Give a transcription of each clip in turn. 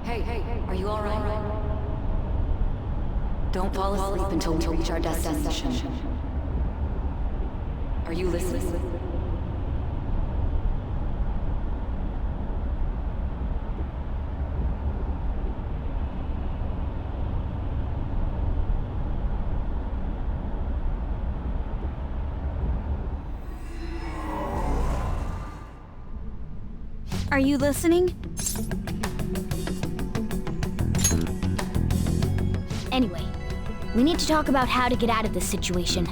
Are you alright? Don't fall asleep until we reach our destination. Are you listening? Are you listening? Anyway, we need to talk about how to get out of this situation.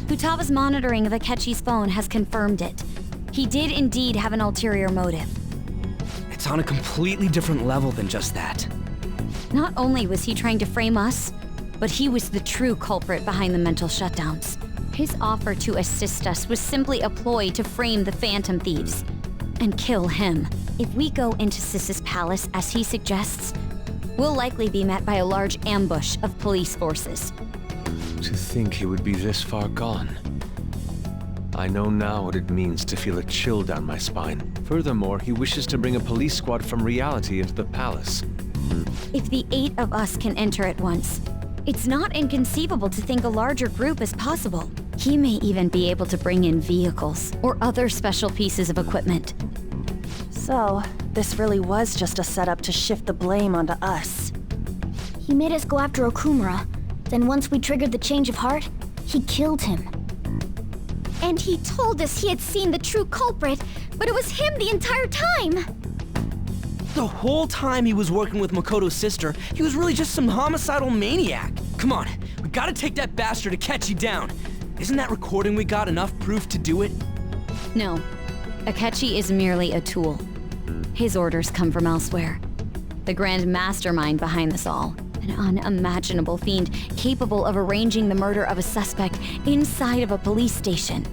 Futaba's monitoring of Akechi's phone has confirmed it. He did indeed have an ulterior motive. It's on a completely different level than just that. Not only was he trying to frame us, but he was the true culprit behind the mental shutdowns. His offer to assist us was simply a ploy to frame the Phantom Thieves and kill him. If we go into Sis's palace as he suggests, we'll likely be met by a large ambush of police forces. To think he would be this far gone. I know now what it means to feel a chill down my spine. Furthermore, he wishes to bring a police squad from reality into the palace. If the 8 of us can enter at once, it's not inconceivable to think a larger group is possible. He may even be able to bring in vehicles or other special pieces of equipment. So, this really was just a setup to shift the blame onto us. He made us go after Okumura. Then once we triggered the change of heart, he killed him. And he told us he had seen the true culprit, but it was him the entire time! The whole time he was working with Makoto's sister, he was really just some homicidal maniac. Come on, we gotta take that bastard Akechi down. Isn't that recording we got enough proof to do it? No. Akechi is merely a tool. His orders come from elsewhere. The grand mastermind behind this all. An unimaginable fiend capable of arranging the murder of a suspect inside of a police station.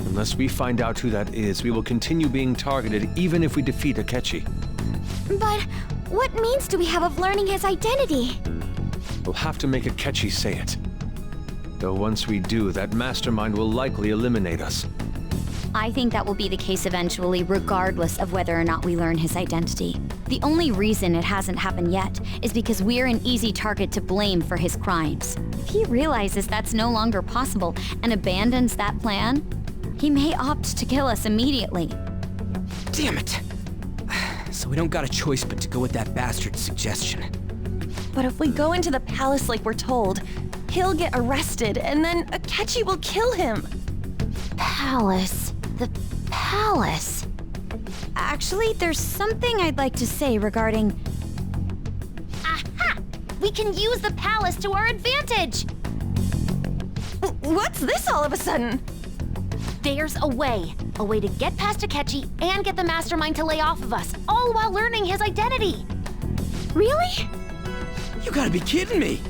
Unless we find out who that is, we will continue being targeted even if we defeat Akechi. But what means do we have of learning his identity? We'll have to make Akechi say it. Though once we do, that mastermind will likely eliminate us. I think that will be the case eventually, regardless of whether or not we learn his identity. The only reason it hasn't happened yet is because we're an easy target to blame for his crimes. If he realizes that's no longer possible and abandons that plan, he may opt to kill us immediately. Damn it! So we don't got a choice but to go with that bastard's suggestion. But if we go into the palace like we're told, he'll get arrested and then Akechi will kill him. Palace. The palace. Actually, there's something I'd like to say regarding... Aha! We can use the palace to our advantage! What's this all of a sudden? There's a way to get past Akechi and get the mastermind to lay off of us, all while learning his identity. Really? You gotta be kidding me!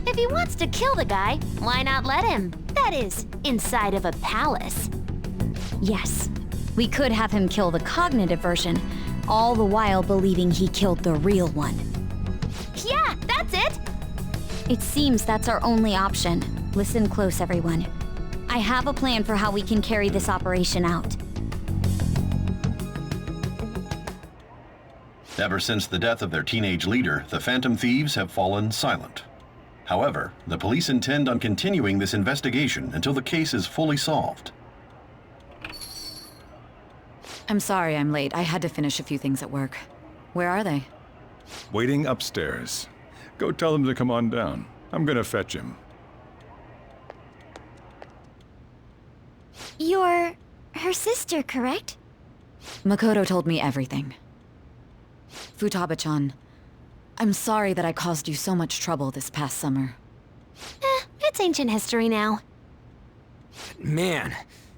If he wants to kill the guy, why not let him? That is, inside of a palace. Yes. We could have him kill the cognitive version, all the while believing he killed the real one. Yeah, that's it! It seems that's our only option. Listen close, everyone. I have a plan for how we can carry this operation out. Ever since the death of their teenage leader, the Phantom Thieves have fallen silent. However, the police intend on continuing this investigation until the case is fully solved. I'm sorry I'm late. I had to finish a few things at work. Where are they? Waiting upstairs. Go tell them to come on down. I'm gonna fetch him. You're her sister, correct? Makoto told me everything. Futaba-chan, I'm sorry that I caused you so much trouble this past summer. It's ancient history now. Man,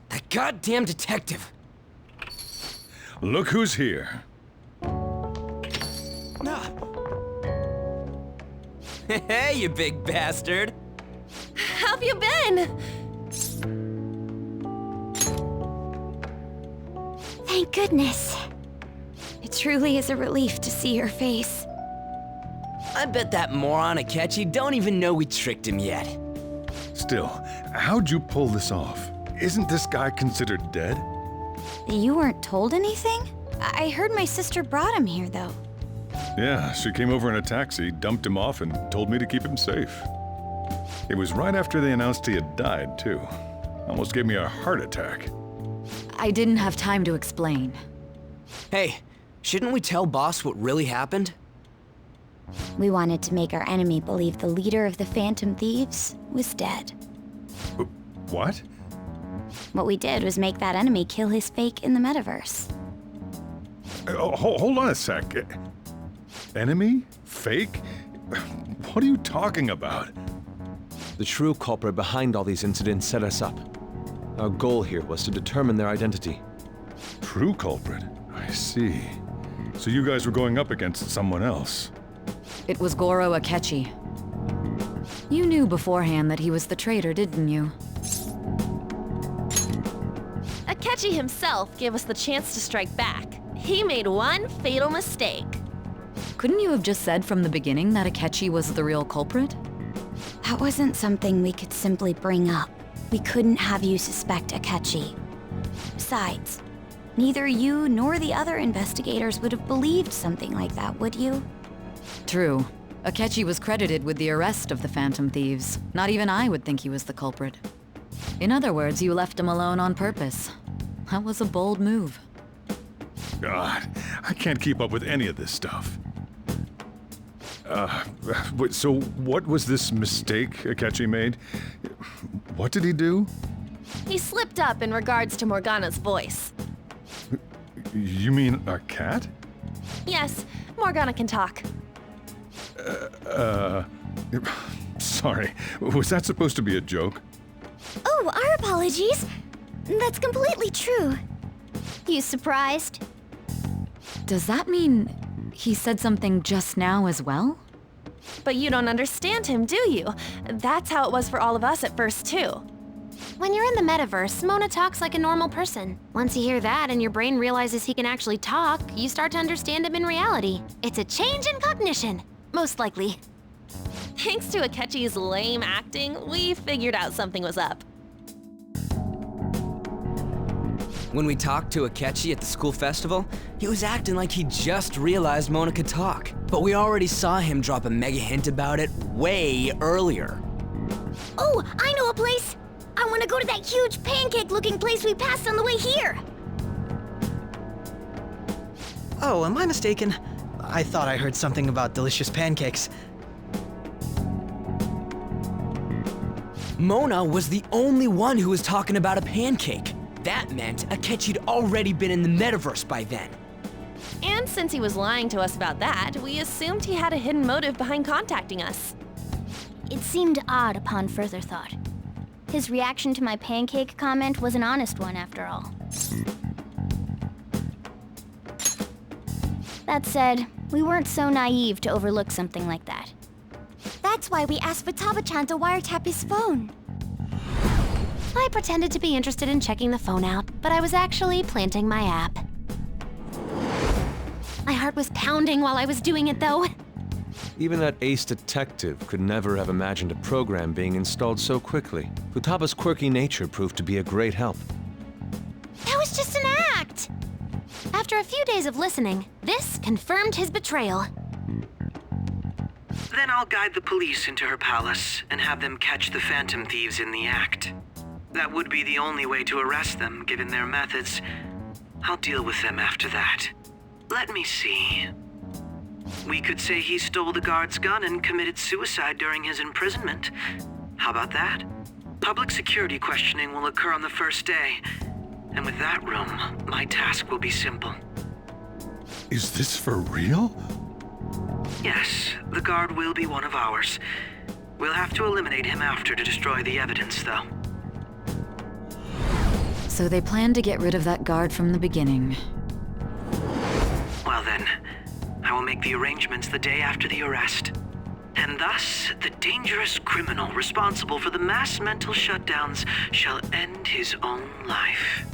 that goddamn detective. Look who's here. Hey, you big bastard! How've you been? Thank goodness. It truly is a relief to see your face. I bet that moron Akechi don't even know we tricked him yet. Still, how'd you pull this off? Isn't this guy considered dead? You weren't told anything? I heard my sister brought him here, though. Yeah, she came over in a taxi, dumped him off, and told me to keep him safe. It was right after they announced he had died, too. Almost gave me a heart attack. I didn't have time to explain. Hey, shouldn't we tell Boss what really happened? We wanted to make our enemy believe the leader of the Phantom Thieves was dead. What? What we did was make that enemy kill his fake in the metaverse. Hold on a sec. Enemy? Fake? What are you talking about? The true culprit behind all these incidents set us up. Our goal here was to determine their identity. True culprit? I see. So you guys were going up against someone else. It was Goro Akechi. You knew beforehand that he was the traitor, didn't you? Akechi himself gave us the chance to strike back. He made one fatal mistake. Couldn't you have just said from the beginning that Akechi was the real culprit? That wasn't something we could simply bring up. We couldn't have you suspect Akechi. Besides, neither you nor the other investigators would have believed something like that, would you? True. Akechi was credited with the arrest of the Phantom Thieves. Not even I would think he was the culprit. In other words, you left him alone on purpose. That was a bold move. God, I can't keep up with any of this stuff. So what was this mistake Akechi made? What did he do? He slipped up in regards to Morgana's voice. You mean a cat? Yes, Morgana can talk. Sorry, was that supposed to be a joke? Oh, our apologies. That's completely true. You surprised? Does that mean he said something just now as well? But you don't understand him, do you? That's how it was for all of us at first, too. When you're in the metaverse, Mona talks like a normal person. Once you hear that and your brain realizes he can actually talk, you start to understand him in reality. It's a change in cognition, most likely. Thanks to Akechi's lame acting, we figured out something was up. When we talked to Akechi at the school festival, he was acting like he just realized Mona could talk. But we already saw him drop a mega hint about it way earlier. Oh, I know a place! I want to go to that huge pancake-looking place we passed on the way here! Oh, am I mistaken? I thought I heard something about delicious pancakes. Mona was the only one who was talking about a pancake. That meant Akechi'd already been in the metaverse by then. And since he was lying to us about that, we assumed he had a hidden motive behind contacting us. It seemed odd upon further thought. His reaction to my pancake comment was an honest one, after all. That said, we weren't so naive to overlook something like that. That's why we asked Futaba-chan to wiretap his phone. I pretended to be interested in checking the phone out, but I was actually planting my app. My heart was pounding while I was doing it, though. Even that ace detective could never have imagined a program being installed so quickly. Futaba's quirky nature proved to be a great help. That was just an act! After a few days of listening, this confirmed his betrayal. Then I'll guide the police into her palace and have them catch the Phantom Thieves in the act. That would be the only way to arrest them, given their methods. I'll deal with them after that. Let me see. We could say he stole the guard's gun and committed suicide during his imprisonment. How about that? Public security questioning will occur on the first day. And with that room, my task will be simple. Is this for real? Yes, the guard will be one of ours. We'll have to eliminate him after to destroy the evidence, though. So they planned to get rid of that guard from the beginning. Well then, I will make the arrangements the day after the arrest. And thus, the dangerous criminal responsible for the mass mental shutdowns shall end his own life.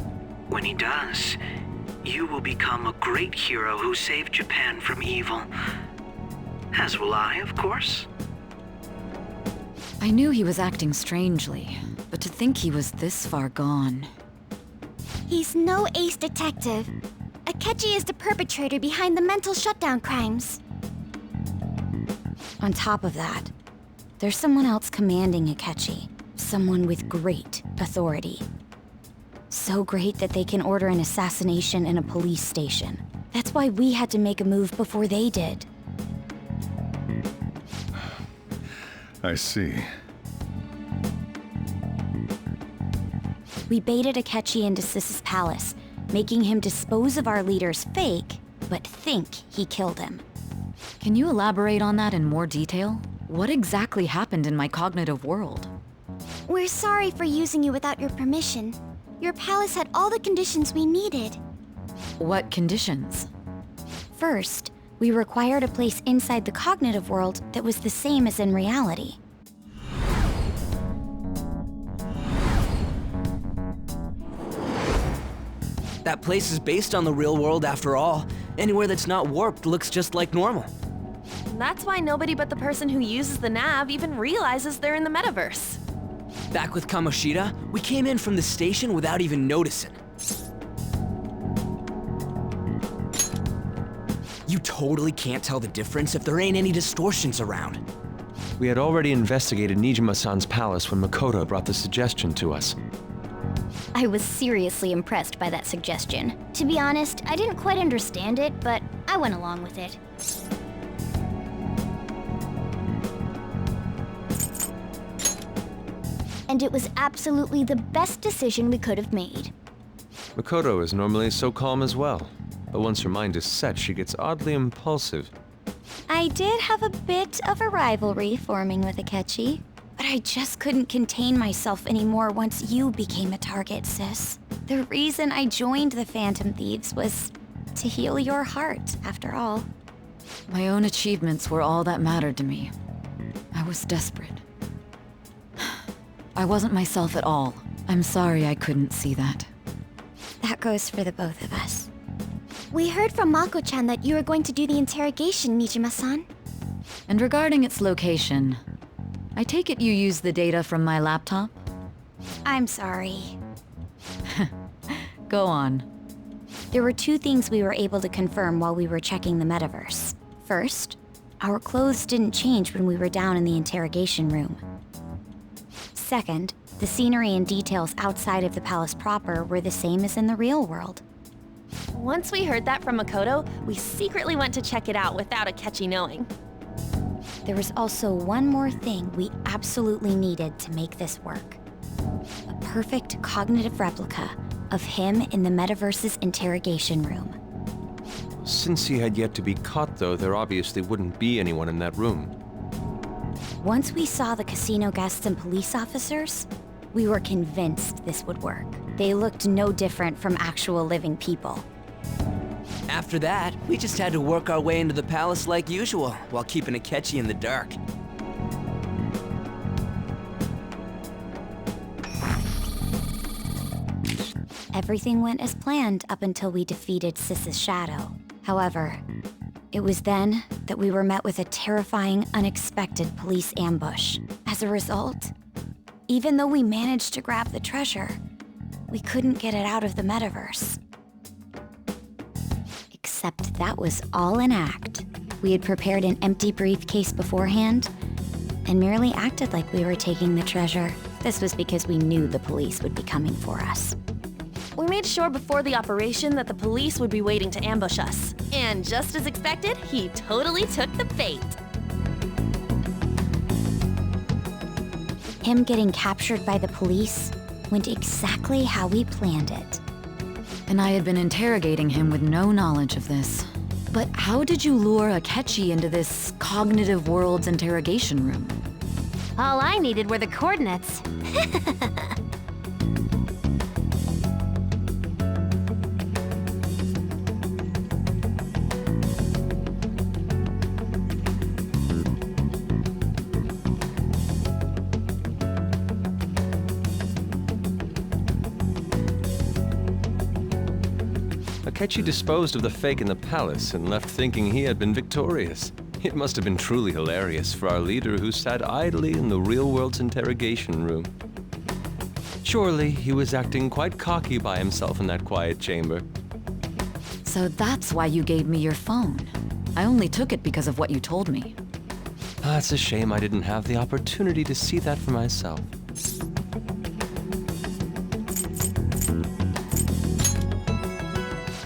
When he does, you will become a great hero who saved Japan from evil. As will I, of course. I knew he was acting strangely, but to think he was this far gone. He's no ace detective. Akechi is the perpetrator behind the mental shutdown crimes. On top of that, there's someone else commanding Akechi. Someone with great authority. So great that they can order an assassination in a police station. That's why we had to make a move before they did. I see. We baited Akechi into Sis's palace, making him dispose of our leader's fake, but think he killed him. Can you elaborate on that in more detail? What exactly happened in my cognitive world? We're sorry for using you without your permission. Your palace had all the conditions we needed. What conditions? First, we required a place inside the cognitive world that was the same as in reality. That place is based on the real world after all. Anywhere that's not warped looks just like normal. That's why nobody but the person who uses the nav even realizes they're in the metaverse. Back with Kamoshida, we came in from the station without even noticing. You totally can't tell the difference if there ain't any distortions around. We had already investigated Nijima-san's palace when Makoto brought the suggestion to us. I was seriously impressed by that suggestion. To be honest, I didn't quite understand it, but I went along with it. And it was absolutely the best decision we could have made. Makoto is normally so calm as well, but once her mind is set, she gets oddly impulsive. I did have a bit of a rivalry forming with Akechi, but I just couldn't contain myself anymore once you became a target, Sis. The reason I joined the Phantom Thieves was to heal your heart, after all. My own achievements were all that mattered to me. I was desperate. I wasn't myself at all. I'm sorry I couldn't see that. That goes for the both of us. We heard from Mako-chan that you were going to do the interrogation, Nijima-san. And regarding its location, I take it you used the data from my laptop? I'm sorry. Go on. There were two things we were able to confirm while we were checking the metaverse. First, our clothes didn't change when we were down in the interrogation room. Second, the scenery and details outside of the palace proper were the same as in the real world. Once we heard that from Makoto, we secretly went to check it out without Akechi knowing. There was also one more thing we absolutely needed to make this work. A perfect cognitive replica of him in the metaverse's interrogation room. Since he had yet to be caught, though, there obviously wouldn't be anyone in that room. Once we saw the casino guests and police officers, we were convinced this would work. They looked no different from actual living people. After that, we just had to work our way into the palace like usual, while keeping Akechi in the dark. Everything went as planned up until we defeated Sis's shadow. However, it was then that we were met with a terrifying, unexpected police ambush. As a result, even though we managed to grab the treasure, we couldn't get it out of the metaverse. Except that was all an act. We had prepared an empty briefcase beforehand and merely acted like we were taking the treasure. This was because we knew the police would be coming for us. We made sure before the operation that the police would be waiting to ambush us. And just as expected, he totally took the bait. Him getting captured by the police went exactly how we planned it. And I had been interrogating him with no knowledge of this. But how did you lure Akechi into this cognitive world's interrogation room? All I needed were the coordinates. Akechi disposed of the fake in the palace and left thinking he had been victorious. It must have been truly hilarious for our leader who sat idly in the real world's interrogation room. Surely he was acting quite cocky by himself in that quiet chamber. So that's why you gave me your phone. I only took it because of what you told me. It's a shame I didn't have the opportunity to see that for myself.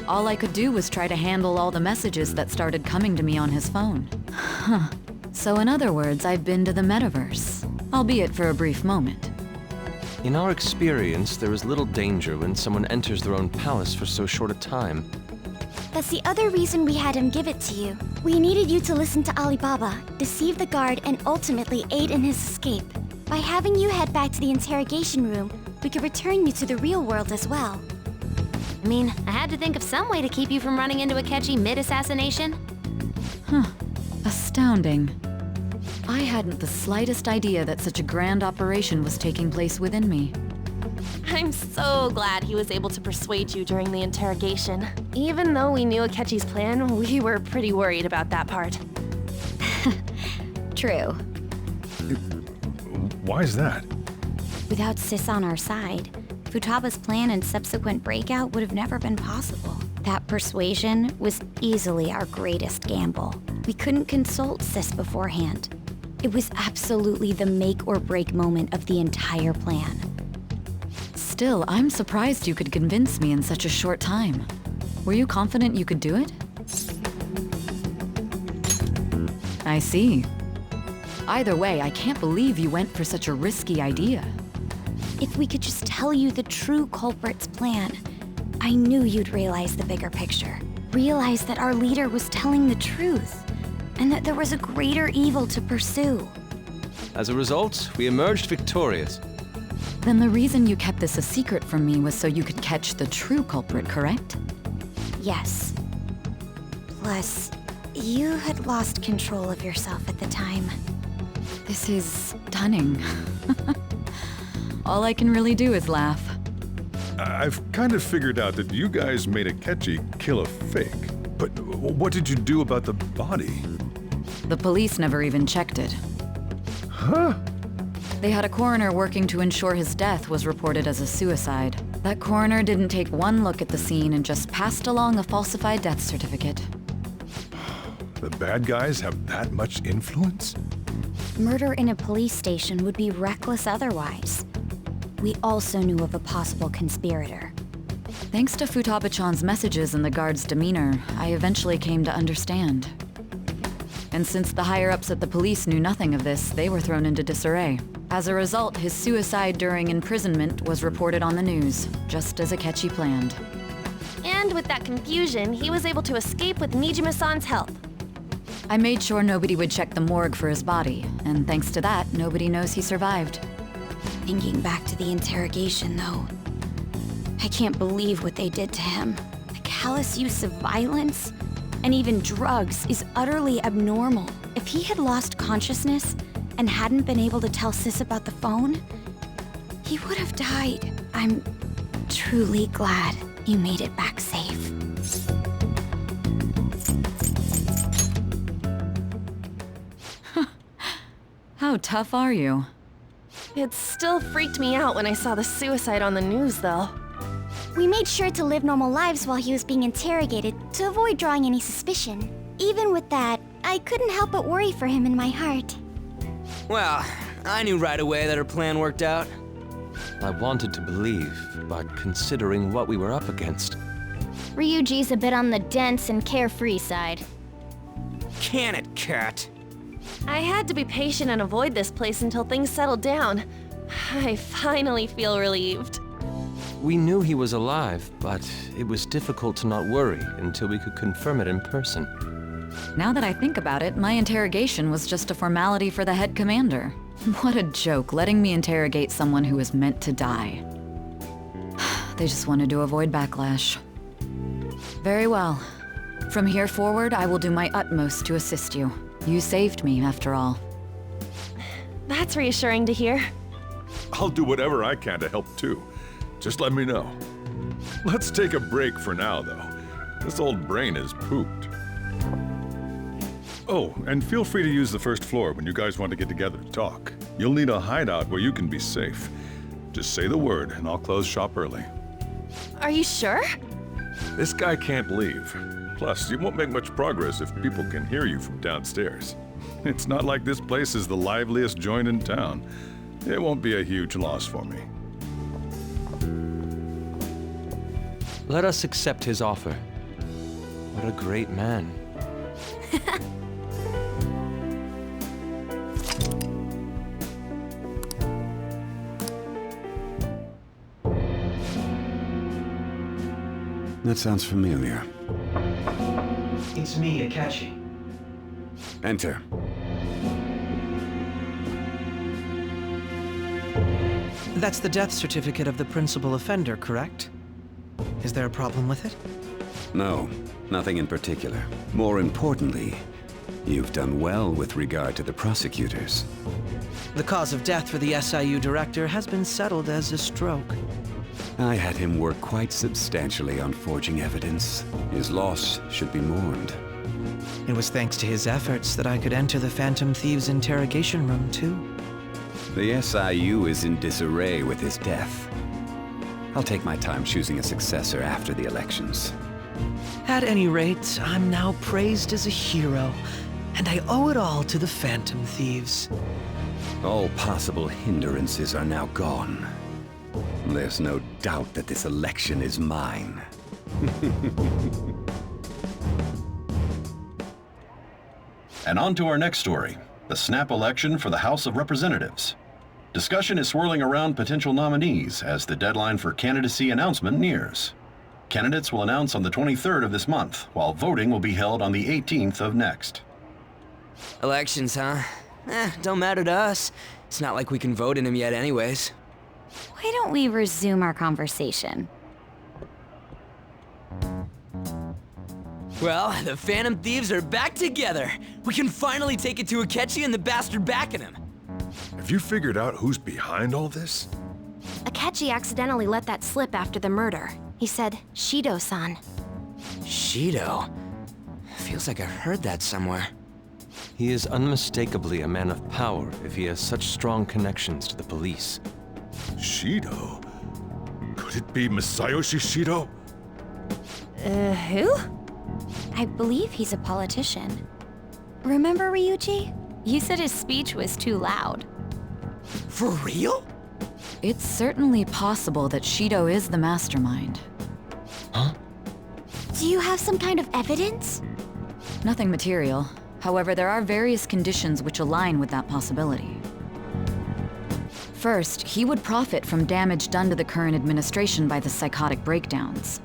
All I could do was try to handle all the messages that started coming to me on his phone. Huh. So in other words, I've been to the metaverse, albeit for a brief moment. In our experience, there is little danger when someone enters their own palace for so short a time. That's the other reason we had him give it to you. We needed you to listen to Alibaba, deceive the guard, and ultimately aid in his escape. By having you head back to the interrogation room, we could return you to the real world as well. I mean, I had to think of some way to keep you from running into Akechi mid-assassination. Huh. Astounding. I hadn't the slightest idea that such a grand operation was taking place within me. I'm so glad he was able to persuade you during the interrogation. Even though we knew Akechi's plan, we were pretty worried about that part. True. Why is that? Without Sis on our side, Futaba's plan and subsequent breakout would have never been possible. That persuasion was easily our greatest gamble. We couldn't consult Sis beforehand. It was absolutely the make or break moment of the entire plan. Still, I'm surprised you could convince me in such a short time. Were you confident you could do it? I see. Either way, I can't believe you went for such a risky idea. If we could just tell you the true culprit's plan, I knew you'd realize the bigger picture. Realize that our leader was telling the truth, and that there was a greater evil to pursue. As a result, we emerged victorious. Then the reason you kept this a secret from me was so you could catch the true culprit, correct? Yes. Plus, you had lost control of yourself at the time. This is stunning. All I can really do is laugh. I've kind of figured out that you guys made Akechi kill a fake. But what did you do about the body? The police never even checked it. Huh? They had a coroner working to ensure his death was reported as a suicide. That coroner didn't take one look at the scene and just passed along a falsified death certificate. The bad guys have that much influence? Murder in a police station would be reckless otherwise. We also knew of a possible conspirator. Thanks to Futaba-chan's messages and the guard's demeanor, I eventually came to understand. And since the higher-ups at the police knew nothing of this, they were thrown into disarray. As a result, his suicide during imprisonment was reported on the news, just as Akechi planned. And with that confusion, he was able to escape with Nijima-san's help. I made sure nobody would check the morgue for his body, and thanks to that, nobody knows he survived. Thinking back to the interrogation, though, I can't believe what they did to him. The callous use of violence and even drugs is utterly abnormal. If he had lost consciousness and hadn't been able to tell Sis about the phone, he would have died. I'm truly glad you made it back safe. How tough are you? It still freaked me out when I saw the suicide on the news, though. We made sure to live normal lives while he was being interrogated to avoid drawing any suspicion. Even with that, I couldn't help but worry for him in my heart. Well, I knew right away that her plan worked out. I wanted to believe, but considering what we were up against. Ryuji's a bit on the dense and carefree side. Can it, Cat? I had to be patient and avoid this place until things settled down. I finally feel relieved. We knew he was alive, but it was difficult to not worry until we could confirm it in person. Now that I think about it, my interrogation was just a formality for the head commander. What a joke, letting me interrogate someone who was meant to die. They just wanted to avoid backlash. Very well. From here forward, I will do my utmost to assist you. You saved me, after all. That's reassuring to hear. I'll do whatever I can to help too. Just let me know. Let's take a break for now, though. This old brain is pooped. Oh, and feel free to use the first floor when you guys want to get together to talk. You'll need a hideout where you can be safe. Just say the word, and I'll close shop early. Are you sure? This guy can't leave. Plus, you won't make much progress if people can hear you from downstairs. It's not like this place is the liveliest joint in town. It won't be a huge loss for me. Let us accept his offer. What a great man. That sounds familiar. It's me, Akechi. Enter. That's the death certificate of the principal offender, correct? Is there a problem with it? No, nothing in particular. More importantly, you've done well with regard to the prosecutors. The cause of death for the SIU director has been settled as a stroke. I had him work quite substantially on forging evidence. His loss should be mourned. It was thanks to his efforts that I could enter the Phantom Thieves' interrogation room, too. The SIU is in disarray with his death. I'll take my time choosing a successor after the elections. At any rate, I'm now praised as a hero, and I owe it all to the Phantom Thieves. All possible hindrances are now gone. There's no doubt that this election is mine. And on to our next story, the snap election for the House of Representatives. Discussion is swirling around potential nominees as the deadline for candidacy announcement nears. Candidates will announce on the 23rd of this month, while voting will be held on the 18th of next. Elections, huh? Don't matter to us. It's not like we can vote in them yet anyways. Why don't we resume our conversation? Well, the Phantom Thieves are back together. We can finally take it to Akechi and the bastard backing him. Have you figured out who's behind all this? Akechi accidentally let that slip after the murder. He said, Shido-san. Shido? Feels like I heard that somewhere. He is unmistakably a man of power if he has such strong connections to the police. Shido? Could it be Masayoshi Shido? Who? I believe he's a politician. Remember Ryuji? You said his speech was too loud. For real? It's certainly possible that Shido is the mastermind. Huh? Do you have some kind of evidence? Nothing material. However, there are various conditions which align with that possibility. First, he would profit from damage done to the current administration by the psychotic breakdowns.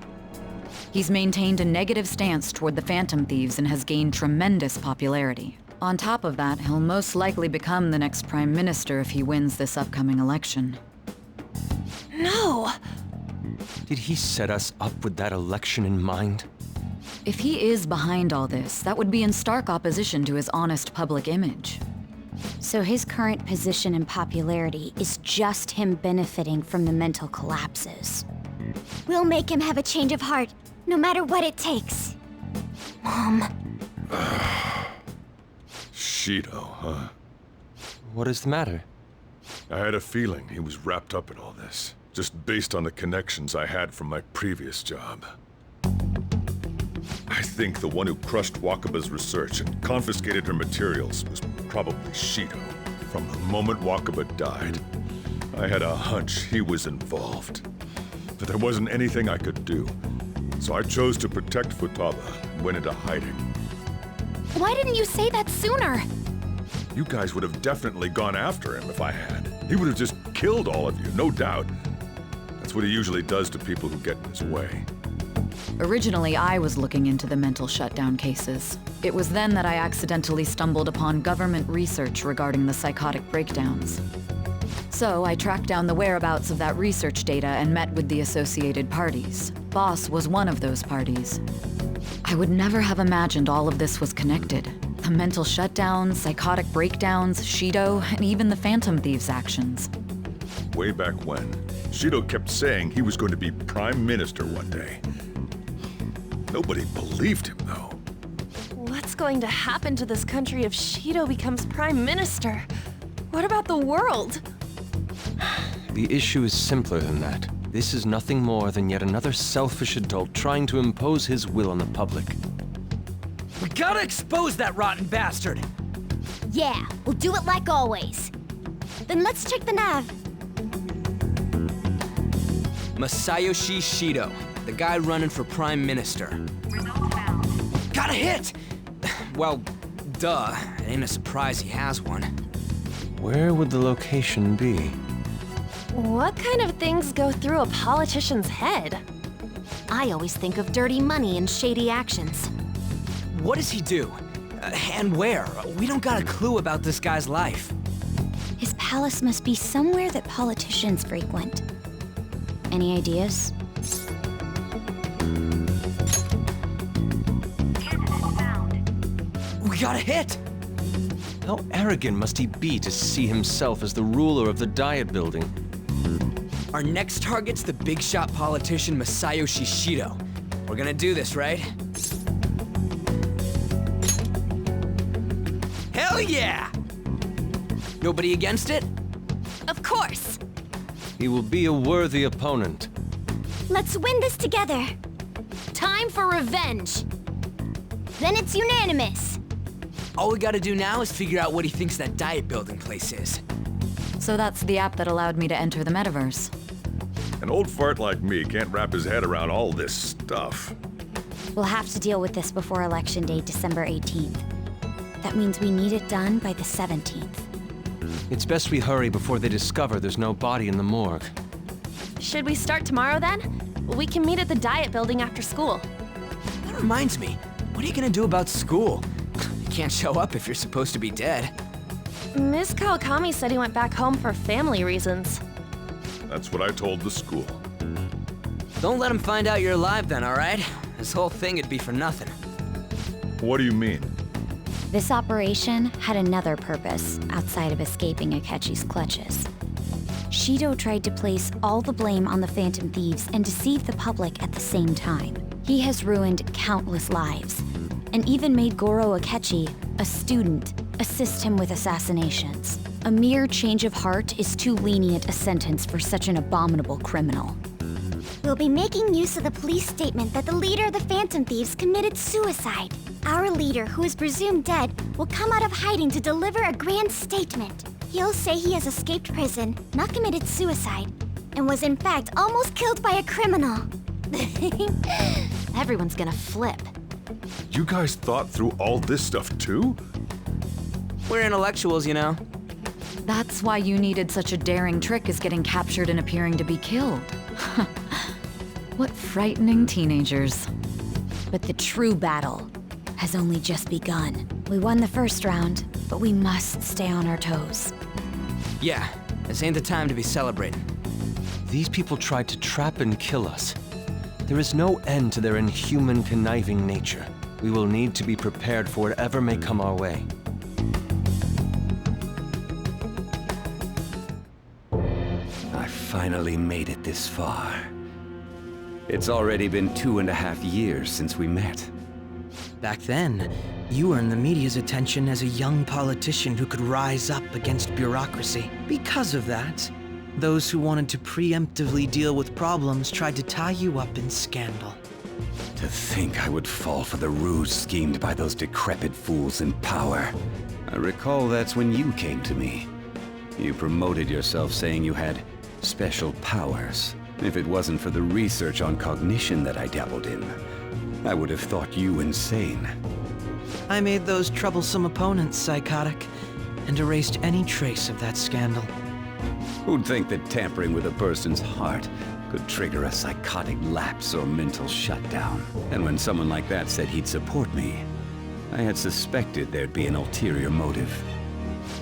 He's maintained a negative stance toward the Phantom Thieves and has gained tremendous popularity. On top of that, he'll most likely become the next Prime Minister if he wins this upcoming election. No! Did he set us up with that election in mind? If he is behind all this, that would be in stark opposition to his honest public image. So his current position and popularity is just him benefiting from the mental collapses. We'll make him have a change of heart, no matter what it takes. Mom. Shido, huh? What is the matter? I had a feeling he was wrapped up in all this, just based on the connections I had from my previous job. I think the one who crushed Wakaba's research and confiscated her materials was probably Shido. From the moment Wakaba died, I had a hunch he was involved. But there wasn't anything I could do. So I chose to protect Futaba and went into hiding. Why didn't you say that sooner? You guys would have definitely gone after him if I had. He would have just killed all of you, no doubt. That's what he usually does to people who get in his way. Originally, I was looking into the mental shutdown cases. It was then that I accidentally stumbled upon government research regarding the psychotic breakdowns. So I tracked down the whereabouts of that research data and met with the associated parties. Boss was one of those parties. I would never have imagined all of this was connected. The mental shutdowns, psychotic breakdowns, Shido, and even the Phantom Thieves' actions. Way back when, Shido kept saying he was going to be Prime Minister one day. Nobody believed him, though. What's going to happen to this country if Shido becomes Prime Minister? What about the world? The issue is simpler than that. This is nothing more than yet another selfish adult trying to impose his will on the public. We gotta expose that rotten bastard! Yeah, we'll do it like always. Then let's check the nav. Masayoshi Shido, the guy running for Prime Minister. Got a hit! Well, duh. It ain't a surprise he has one. Where would the location be? What kind of things go through a politician's head? I always think of dirty money and shady actions. What does he do? And where? We don't got a clue about this guy's life. His palace must be somewhere that politicians frequent. Any ideas? We got a hit! How arrogant must he be to see himself as the ruler of the Diet Building? Our next target's the big shot politician Masayoshi Shido. We're gonna do this, right? Hell yeah! Nobody against it? Of course! He will be a worthy opponent. Let's win this together. Time for revenge! Then it's unanimous. All we gotta do now is figure out what he thinks that Diet Building place is. So that's the app that allowed me to enter the metaverse. An old fart like me can't wrap his head around all this stuff. We'll have to deal with this before Election Day, December 18th. That means we need it done by the 17th. It's best we hurry before they discover there's no body in the morgue. Should we start tomorrow then? We can meet at the Diet Building after school. That reminds me, what are you gonna do about school? You can't show up if you're supposed to be dead. Ms. Kawakami said he went back home for family reasons. That's what I told the school. Don't let him find out you're alive then, alright? This whole thing would be for nothing. What do you mean? This operation had another purpose outside of escaping Akechi's clutches. Shido tried to place all the blame on the Phantom Thieves and deceive the public at the same time. He has ruined countless lives, and even made Goro Akechi, a student, assist him with assassinations. A mere change of heart is too lenient a sentence for such an abominable criminal. We'll be making use of the police statement that the leader of the Phantom Thieves committed suicide. Our leader, who is presumed dead, will come out of hiding to deliver a grand statement. He'll say he has escaped prison, not committed suicide, and was in fact almost killed by a criminal. Everyone's gonna flip. You guys thought through all this stuff too? We're intellectuals, you know. That's why you needed such a daring trick as getting captured and appearing to be killed. What frightening teenagers. But the true battle has only just begun. We won the first round, but we must stay on our toes. Yeah, this ain't the time to be celebrating. These people tried to trap and kill us. There is no end to their inhuman, conniving nature. We will need to be prepared for whatever may come our way. I finally made it this far. It's already been 2.5 years since we met. Back then, you earned the media's attention as a young politician who could rise up against bureaucracy. Because of that, those who wanted to preemptively deal with problems tried to tie you up in scandal. To think I would fall for the ruse schemed by those decrepit fools in power. I recall that's when you came to me. You promoted yourself saying you had special powers. If it wasn't for the research on cognition that I dabbled in, I would have thought you insane. I made those troublesome opponents psychotic, and erased any trace of that scandal. Who'd think that tampering with a person's heart could trigger a psychotic lapse or mental shutdown? And when someone like that said he'd support me, I had suspected there'd be an ulterior motive.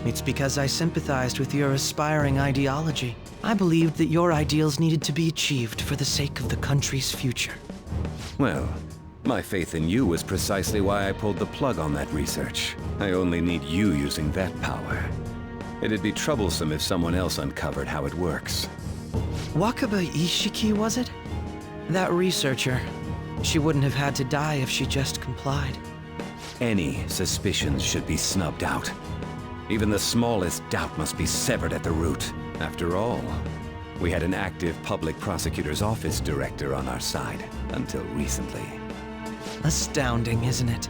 It's because I sympathized with your aspiring ideology. I believed that your ideals needed to be achieved for the sake of the country's future. Well, my faith in you was precisely why I pulled the plug on that research. I only need you using that power. It'd be troublesome if someone else uncovered how it works. Wakaba Ishiki, was it? That researcher. She wouldn't have had to die if she just complied. Any suspicions should be snubbed out. Even the smallest doubt must be severed at the root. After all, we had an active public prosecutor's office director on our side, until recently. Astounding, isn't it?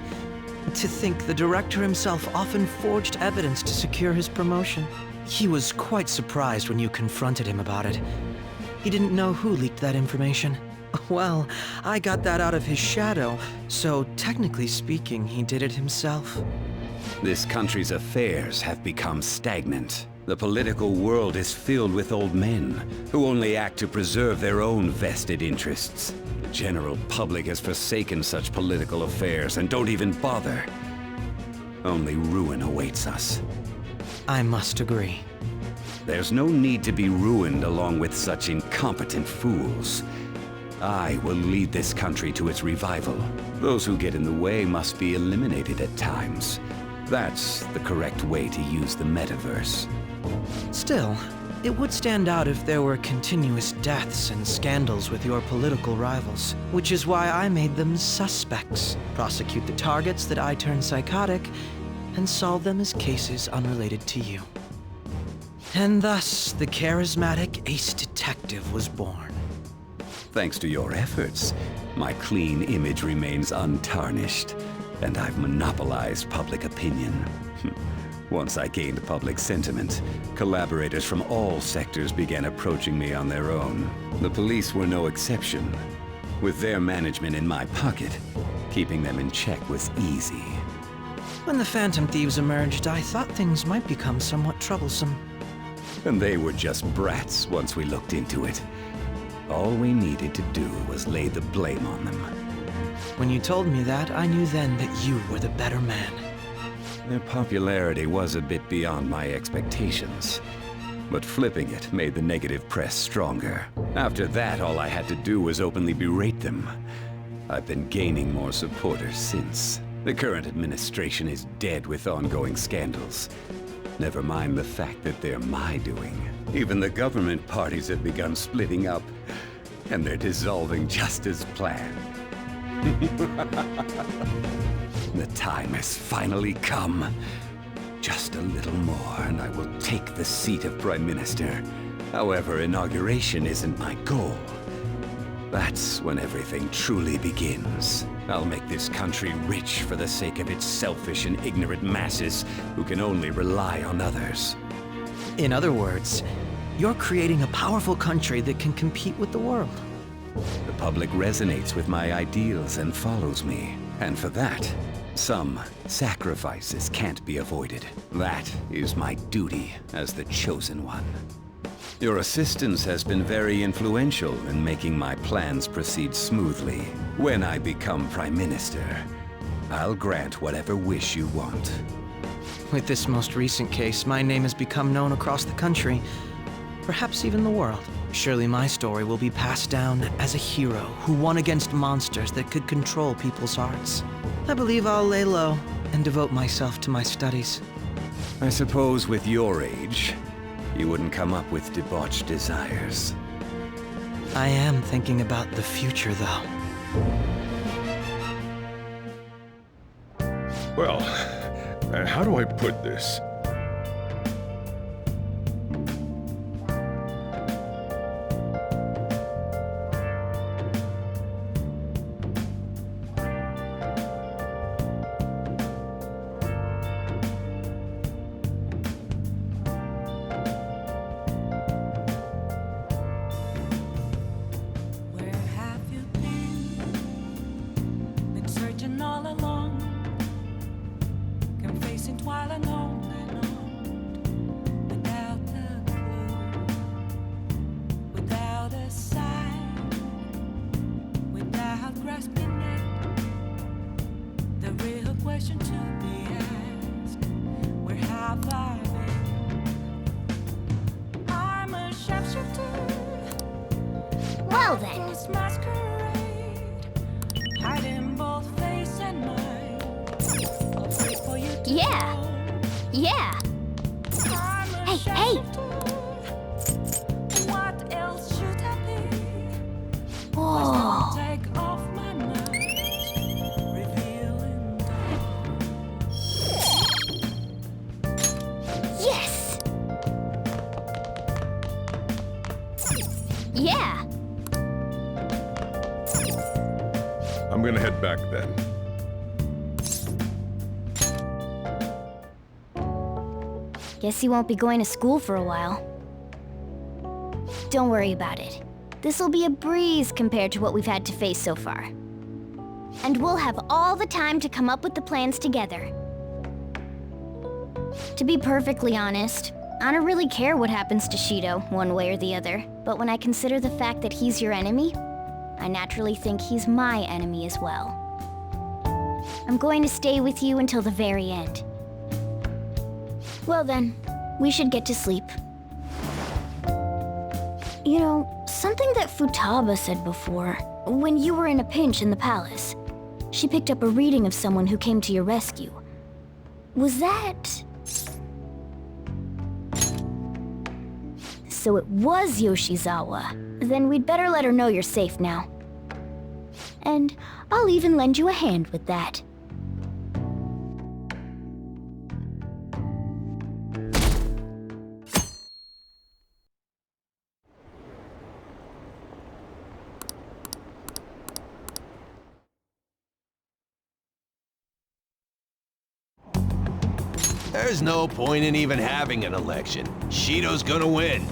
To think the director himself often forged evidence to secure his promotion. He was quite surprised when you confronted him about it. He didn't know who leaked that information. Well, I got that out of his shadow, so technically speaking, he did it himself. This country's affairs have become stagnant. The political world is filled with old men who only act to preserve their own vested interests. The general public has forsaken such political affairs and don't even bother. Only ruin awaits us. I must agree. There's no need to be ruined along with such incompetent fools. I will lead this country to its revival. Those who get in the way must be eliminated at times. That's the correct way to use the metaverse. Still, it would stand out if there were continuous deaths and scandals with your political rivals, which is why I made them suspects, prosecute the targets that I turn psychotic, and solve them as cases unrelated to you. And thus, the charismatic ace detective was born. Thanks to your efforts, my clean image remains untarnished, and I've monopolized public opinion. Once I gained public sentiment, collaborators from all sectors began approaching me on their own. The police were no exception. With their management in my pocket, keeping them in check was easy. When the Phantom Thieves emerged, I thought things might become somewhat troublesome. And they were just brats once we looked into it. All we needed to do was lay the blame on them. When you told me that, I knew then that you were the better man. Their popularity was a bit beyond my expectations, but flipping it made the negative press stronger. After that, all I had to do was openly berate them. I've been gaining more supporters since. The current administration is dead with ongoing scandals. Never mind the fact that they're my doing. Even the government parties have begun splitting up, and they're dissolving just as planned. The time has finally come. Just a little more, and I will take the seat of Prime Minister. However, inauguration isn't my goal. That's when everything truly begins. I'll make this country rich for the sake of its selfish and ignorant masses who can only rely on others. In other words, you're creating a powerful country that can compete with the world. The public resonates with my ideals and follows me. And for that, some sacrifices can't be avoided. That is my duty as the Chosen One. Your assistance has been very influential in making my plans proceed smoothly. When I become Prime Minister, I'll grant whatever wish you want. With this most recent case, my name has become known across the country, perhaps even the world. Surely my story will be passed down as a hero who won against monsters that could control people's hearts. I believe I'll lay low and devote myself to my studies. I suppose with your age, you wouldn't come up with debauched desires. I am thinking about the future, though. Well, how do I put this? Well then. Yeah. Yeah. Hey, hey! Whoa. Yes! Yeah! I'm gonna head back then. Guess he won't be going to school for a while. Don't worry about it. This'll be a breeze compared to what we've had to face so far. And we'll have all the time to come up with the plans together. To be perfectly honest, I don't really care what happens to Shido, one way or the other. But when I consider the fact that he's your enemy, I naturally think he's my enemy as well. I'm going to stay with you until the very end. Well then, we should get to sleep. You know, something that Futaba said before, when you were in a pinch in the palace, she picked up a reading of someone who came to your rescue. Was that... So it was Yoshizawa. Then we'd better let her know you're safe now. And I'll even lend you a hand with that. There's no point in even having an election. Shido's gonna win.